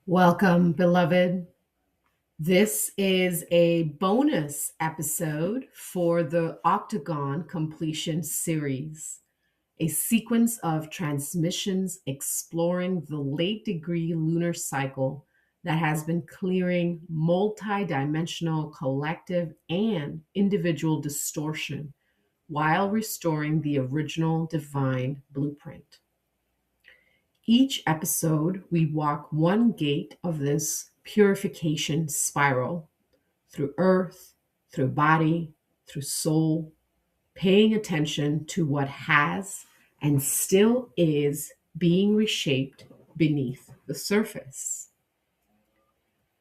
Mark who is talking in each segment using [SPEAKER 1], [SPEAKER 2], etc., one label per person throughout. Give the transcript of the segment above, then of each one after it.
[SPEAKER 1] Welcome, beloved. This is a bonus episode for the Octagon Completion Series, a sequence of transmissions exploring the late degree lunar cycle that has been clearing multidimensional collective and individual distortion while restoring the original divine blueprint. Each episode, we walk one gate of this purification spiral through earth, through body, through soul, paying attention to what has and still is being reshaped beneath the surface.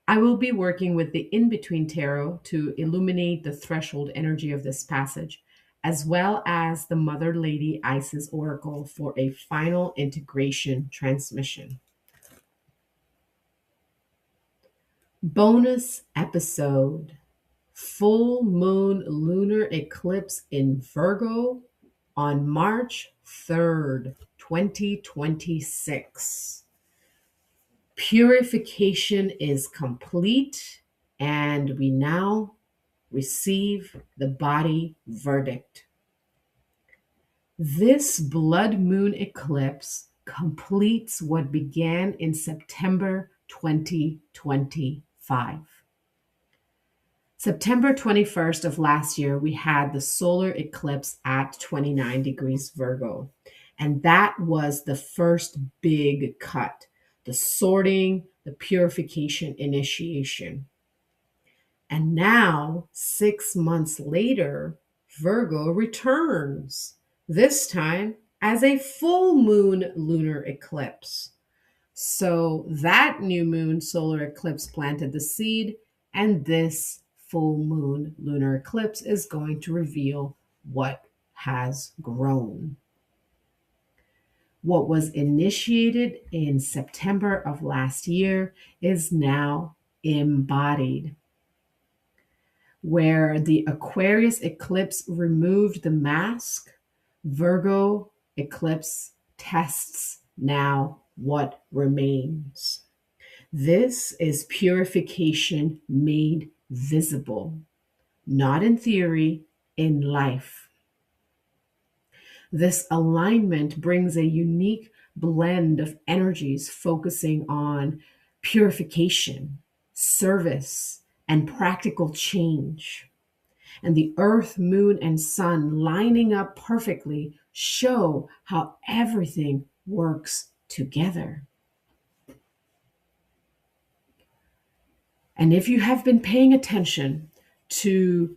[SPEAKER 1] I will be working with the In Between Tarot to illuminate the threshold energy of this passage, as well as the Mother Lady Isis Oracle for a final integration transmission. Bonus episode: Full Moon Lunar Eclipse in Virgo on March 3rd, 2026. Purification is complete, and we now receive the body verdict. This blood moon eclipse completes what began in September 2025. September 21st of last year, we had the solar eclipse at 29 degrees Virgo. And that was the first big cut, the sorting, the purification initiation. And now, 6 months later, Virgo returns, this time as a full moon lunar eclipse. So that new moon solar eclipse planted the seed, and this full moon lunar eclipse is going to reveal what has grown. What was initiated in September of last year is now embodied. Where the Aquarius eclipse removed the mask, Virgo eclipse tests now what remains. This is purification made visible, not in theory, in life. This alignment brings a unique blend of energies focusing on purification, service, and practical change. And the earth, moon, and sun lining up perfectly show how everything works together. And if you have been paying attention to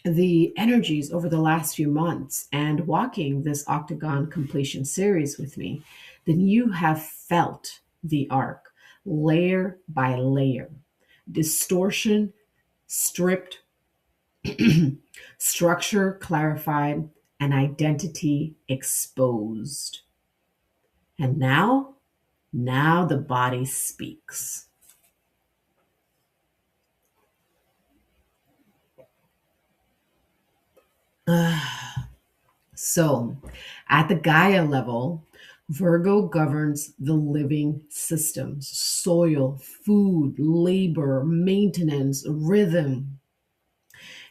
[SPEAKER 1] the energies over the last few months and walking this Octagon Completion Series with me, then you have felt the arc layer by layer. Distortion stripped, structure clarified, and identity exposed. And now the body speaks. So, at the Gaia level, Virgo governs the living systems: soil, food, labor, maintenance, rhythm.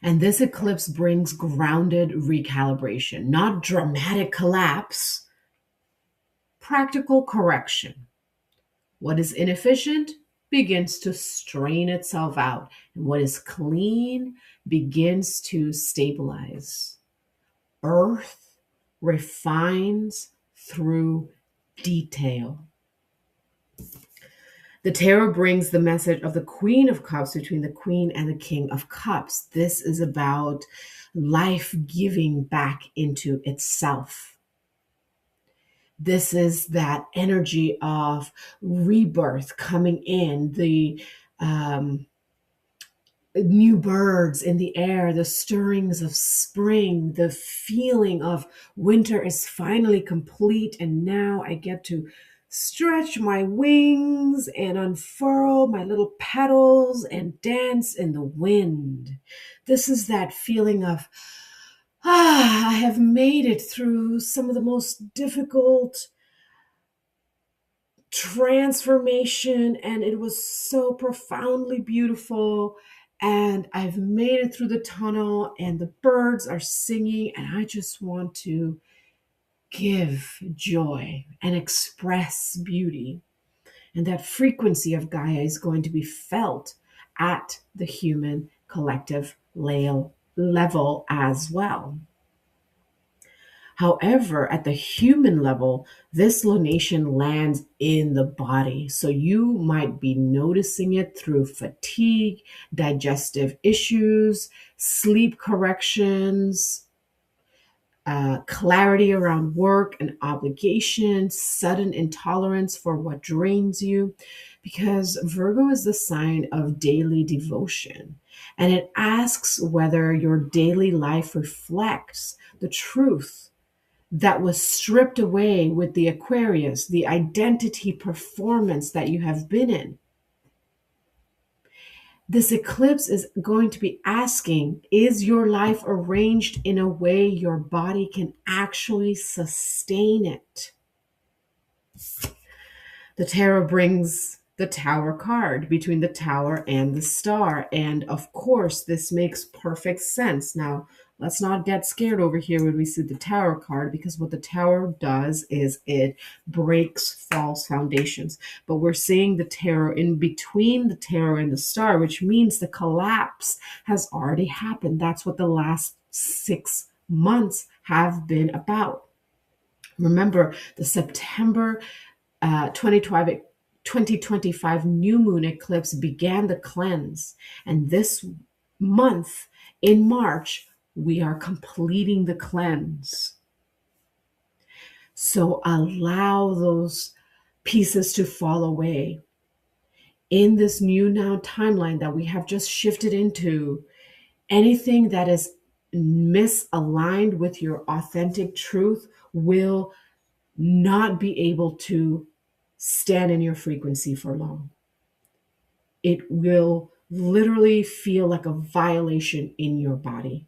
[SPEAKER 1] And this eclipse brings grounded recalibration, not dramatic collapse, practical correction. What is inefficient begins to strain itself out, and what is clean begins to stabilize. Earth refines through detail. The tarot brings the message of the Queen of Cups between the Queen and the King of Cups. This is about life giving back into itself. This is that energy of rebirth coming in, the new birds in the air, the stirrings of spring, the feeling of winter is finally complete, and now I get to stretch my wings and unfurl my little petals and dance in the wind. This is that feeling of, I have made it through some of the most difficult transformation, and it was so profoundly beautiful. And I've made it through the tunnel, and the birds are singing, and I just want to give joy and express beauty. And that frequency of Gaia is going to be felt at the human collective level as well. However, at the human level, this lunation lands in the body. So you might be noticing it through fatigue, digestive issues, sleep corrections, clarity around work and obligations, sudden intolerance for what drains you, because Virgo is the sign of daily devotion. And it asks whether your daily life reflects the truth that was stripped away with the Aquarius, the identity performance that you have been in. This eclipse is going to be asking, is your life arranged in a way your body can actually sustain it? The tarot brings the Tower card between the Tower and the Star. And of course, this makes perfect sense. Now, let's not get scared over here when we see the Tower card, because what the Tower does is it breaks false foundations. But we're seeing the Tarot in between the Tarot and the Star, which means the collapse has already happened. That's what the last 6 months have been about. Remember, the September 2025 new moon eclipse began the cleanse. And this month, in March, we are completing the cleanse. So allow those pieces to fall away. In this new now timeline that we have just shifted into, anything that is misaligned with your authentic truth will not be able to stand in your frequency for long. It will literally feel like a violation in your body.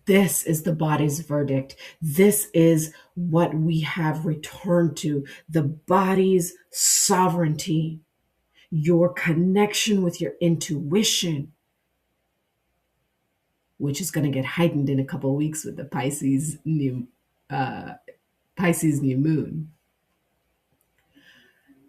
[SPEAKER 1] This is the body's verdict. This is what we have returned to: the body's sovereignty, your connection with your intuition, which is going to get heightened in a couple of weeks with the Pisces new moon.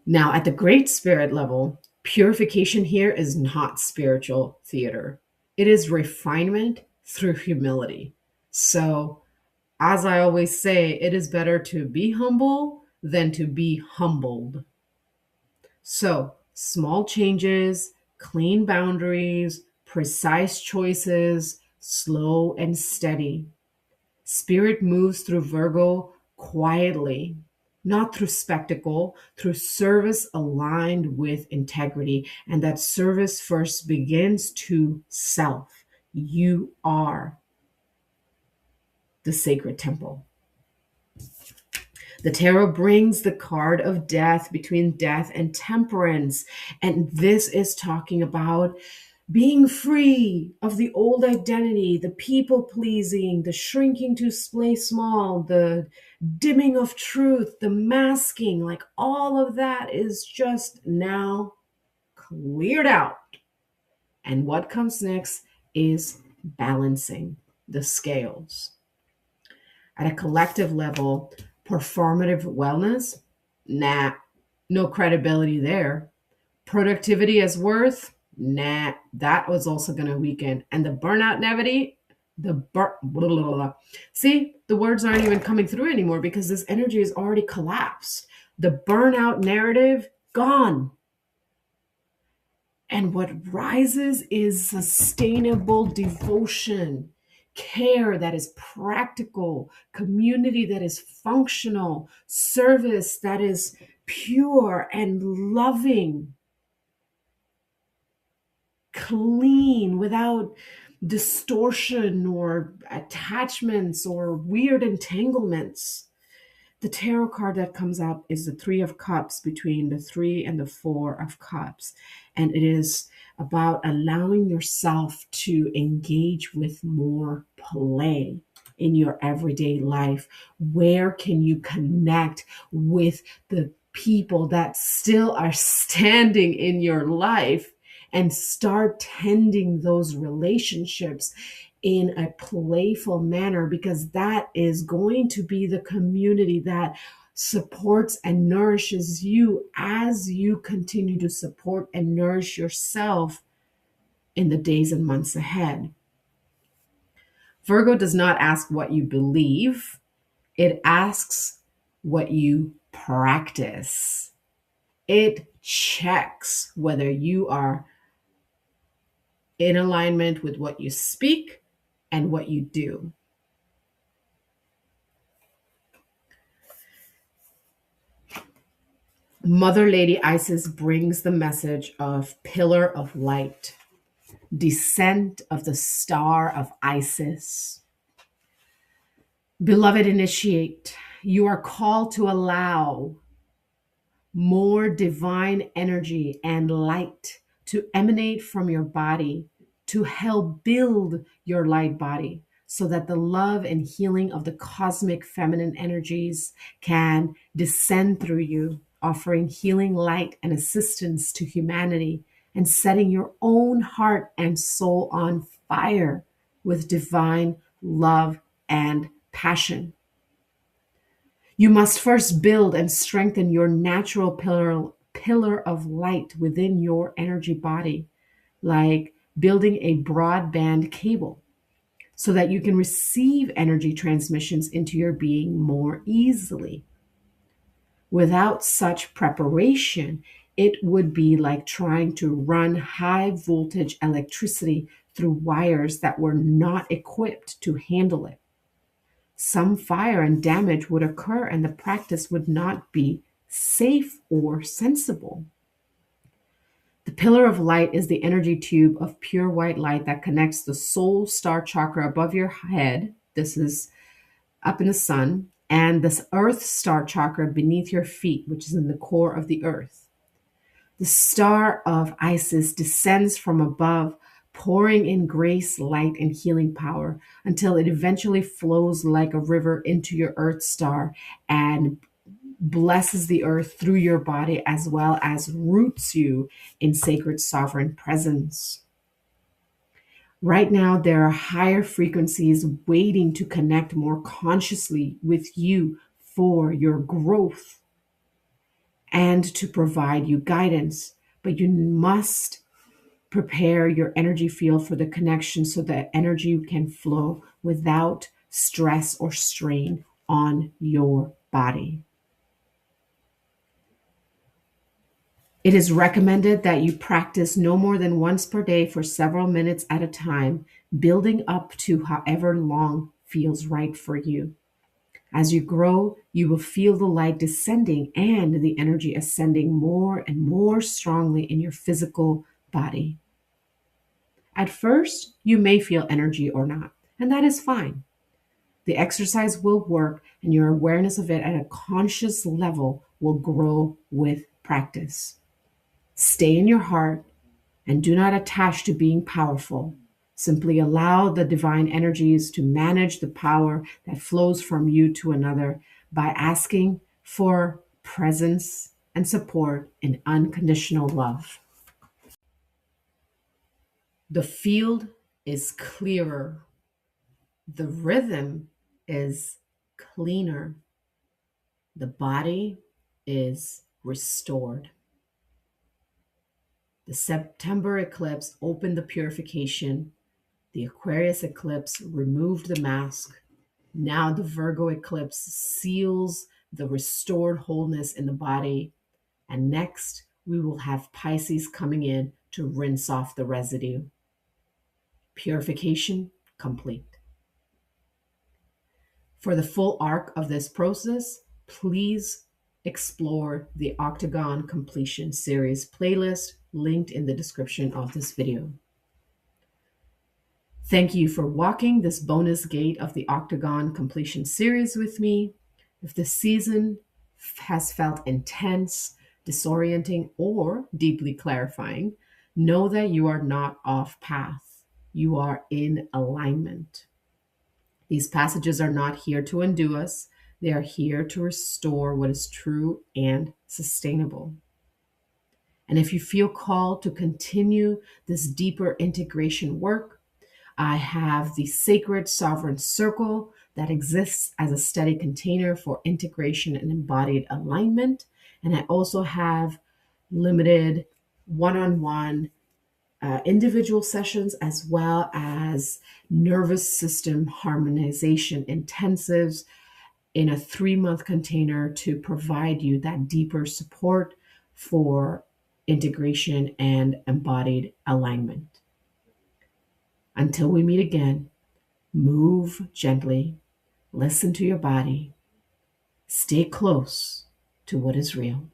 [SPEAKER 1] Now, at the great spirit level, purification here is not spiritual theater. It is refinement through humility. So, as I always say, it is better to be humble than to be humbled. So, small changes, clean boundaries, precise choices, slow and steady. Spirit moves through Virgo quietly, not through spectacle, through service aligned with integrity. And that service first begins to self. You are the sacred temple. The tarot brings the card of death, between death and temperance. And this is talking about being free of the old identity, the people pleasing, the shrinking to play small, the dimming of truth, the masking, like all of that is just now cleared out. And what comes next is balancing the scales. At a collective level, performative wellness, nah, no credibility there. Productivity as worth, nah, that was also going to weaken. And the burnout narrative, blah, blah, blah. See, the words aren't even coming through anymore because this energy is already collapsed. The burnout narrative, gone. And what rises is sustainable devotion, care that is practical, community that is functional, service that is pure and loving, clean, without distortion or attachments or weird entanglements. The tarot card that comes up is the Three of Cups, between the 3 and the 4 of Cups. And it is about allowing yourself to engage with more play in your everyday life? Where can you connect with the people that still are standing in your life and start tending those relationships in a playful manner? Because that is going to be the community that supports and nourishes you as you continue to support and nourish yourself in the days and months ahead. Virgo does not ask what you believe, it asks what you practice. It checks whether you are in alignment with what you speak and what you do. Mother Lady Isis brings the message of pillar of light, descent of the star of Isis. Beloved initiate, you are called to allow more divine energy and light to emanate from your body to help build your light body so that the love and healing of the cosmic feminine energies can descend through you, offering healing light and assistance to humanity and setting your own heart and soul on fire with divine love and passion. You must first build and strengthen your natural pillar of light within your energy body, like building a broadband cable so that you can receive energy transmissions into your being more easily. Without such preparation, it would be like trying to run high voltage electricity through wires that were not equipped to handle it. Some fire and damage would occur, and the practice would not be safe or sensible. The pillar of light is the energy tube of pure white light that connects the soul star chakra above your head. This is up in the sun, and this earth star chakra beneath your feet, which is in the core of the earth. The star of Isis descends from above, pouring in grace, light, and healing power until it eventually flows like a river into your earth star and blesses the earth through your body as well as roots you in sacred sovereign presence. Right now, there are higher frequencies waiting to connect more consciously with you for your growth and to provide you guidance. But you must prepare your energy field for the connection so that energy can flow without stress or strain on your body. It is recommended that you practice no more than once per day for several minutes at a time, building up to however long feels right for you. As you grow, you will feel the light descending and the energy ascending more and more strongly in your physical body. At first, you may feel energy or not, and that is fine. The exercise will work, and your awareness of it at a conscious level will grow with practice. Stay in your heart and do not attach to being powerful. Simply allow the divine energies to manage the power that flows from you to another by asking for presence and support in unconditional love. The field is clearer. The rhythm is cleaner. The body is restored. The September eclipse opened the purification. The Aquarius eclipse removed the mask. Now the Virgo eclipse seals the restored wholeness in the body. And next, we will have Pisces coming in to rinse off the residue. Purification complete. For the full arc of this process, please explore the Octagon Completion Series playlist linked in the description of this video. Thank you for walking this bonus gate of the Octagon Completion Series with me. If the season has felt intense, disorienting, or deeply clarifying, know that you are not off path. You are in alignment. These passages are not here to undo us, they are here to restore what is true and sustainable. And if you feel called to continue this deeper integration work, I have the Sacred Sovereign Circle that exists as a steady container for integration and embodied alignment. And I also have limited one on one individual sessions as well as nervous system harmonization intensives in a 3-month container to provide you that deeper support for integration and embodied alignment. Until we meet again, move gently, listen to your body, stay close to what is real.